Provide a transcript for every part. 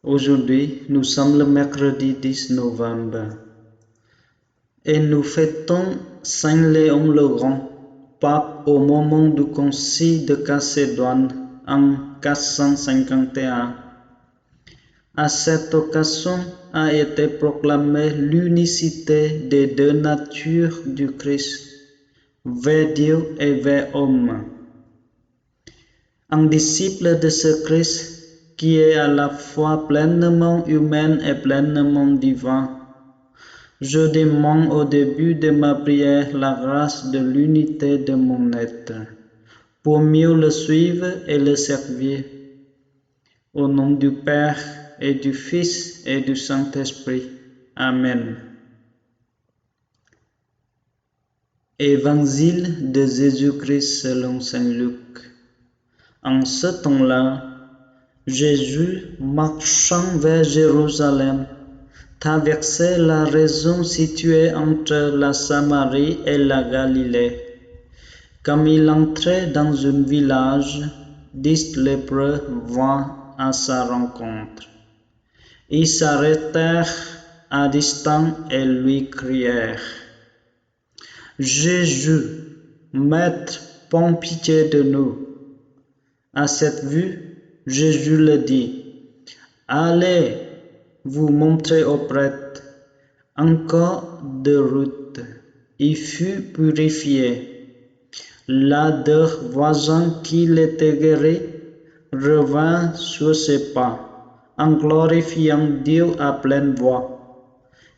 Aujourd'hui, nous sommes le mercredi 10 novembre et nous fêtons Saint Léon le Grand, pape au moment du concile de Chalcédoine en 451. À cette occasion a été proclamée l'unicité des deux natures du Christ, vers Dieu et vers homme. Un disciple de ce Christ qui est à la fois pleinement humain et pleinement divin, je demande au début de ma prière la grâce de l'unité de mon être, pour mieux le suivre et le servir. Au nom du Père et du Fils et du Saint-Esprit. Amen. Évangile de Jésus-Christ selon Saint Luc. En ce temps-là, Jésus, marchant vers Jérusalem, traversait la région située entre la Samarie et la Galilée. Comme il entrait dans un village, 10 lépreux vinrent à sa rencontre. Ils s'arrêtèrent à distance et lui crièrent: Jésus, Maître, prends pitié de nous. À cette vue, Jésus leur dit: Allez vous montrer au prêtre. Encore de route, il fut purifié. Là, deux voisins qui l'étaient guéris revinrent sur ses pas, en glorifiant Dieu à pleine voix.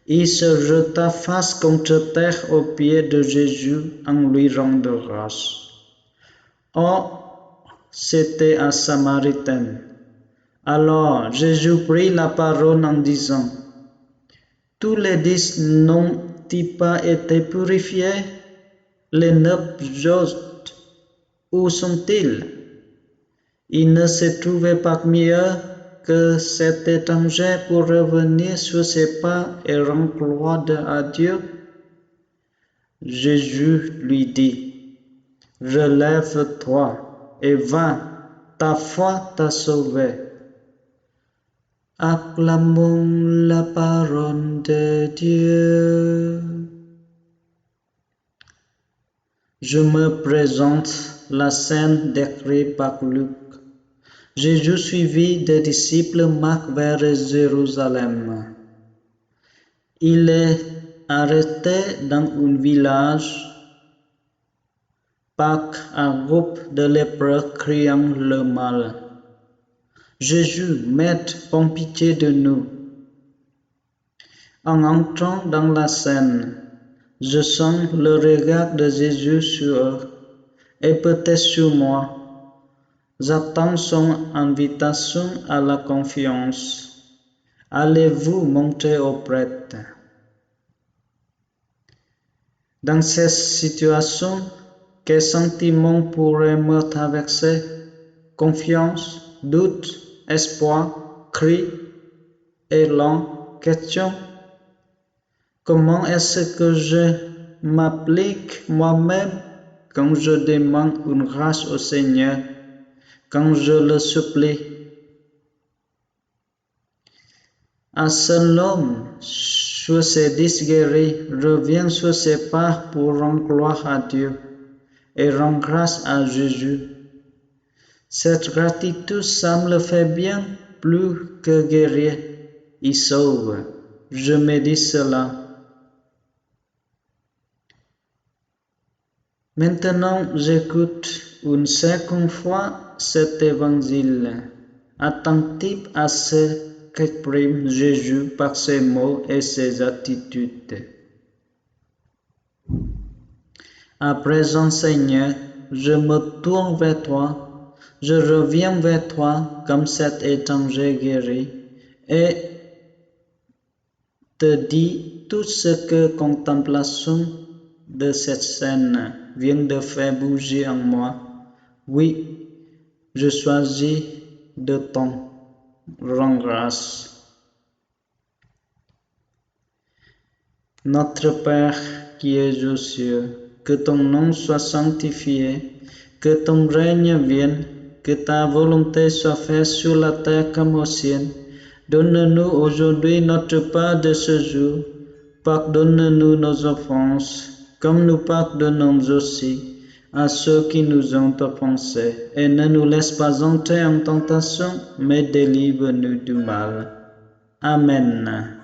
Il se jeta face contre terre aux pieds de Jésus en lui rendant grâce. Or, c'était un Samaritain. Alors Jésus prit la parole en disant: Tous les 10 n'ont-ils pas été purifiés? Les 9 autres, où sont-ils? Il ne se trouvait parmi eux que cet étranger pour revenir sur ses pas et rendre gloire à Dieu. Jésus lui dit: Relève-toi et va, ta foi t'a sauvé. Acclamons la parole de Dieu. Je me présente la scène décrite par Luc. Jésus suivi des disciples marche vers Jérusalem. Il est arrêté dans un village par un groupe de lépreux criant le mal. Jésus, Maître, prends pitié de nous. En entrant dans la scène, je sens le regard de Jésus sur eux et peut-être sur moi. J'attends son invitation à la confiance. Allez-vous montrer au prêtre? Dans cette situation, quels sentiments pourraient me traverser? Confiance, doute, espoir, cri, élan, question? Comment est-ce que je m'applique moi-même quand je demande une grâce au Seigneur, quand je le supplie? Un seul homme sur ces 10 guéris revient sur ses pas pour rendre gloire à Dieu et rendre grâce à Jésus. Cette gratitude semble faire bien plus que guérir, il sauve. Je me dis cela. Maintenant, j'écoute une seconde fois cet évangile, attentif à ce qu'exprime Jésus par ses mots et ses attitudes. À présent, Seigneur, je me tourne vers toi. Je reviens vers toi comme cet étranger guéri et te dis tout ce que contemplation de cette scène vient de faire bouger en moi. Oui, je choisis de t'en rendre grâce. Notre Père qui es aux cieux, que ton nom soit sanctifié, que ton règne vienne, que ta volonté soit faite sur la terre comme au ciel. Donne-nous aujourd'hui notre part de ce jour. Pardonne-nous nos offenses, comme nous pardonnons aussi à ceux qui nous ont offensés. Et ne nous laisse pas entrer en tentation, mais délivre-nous du mal. Amen.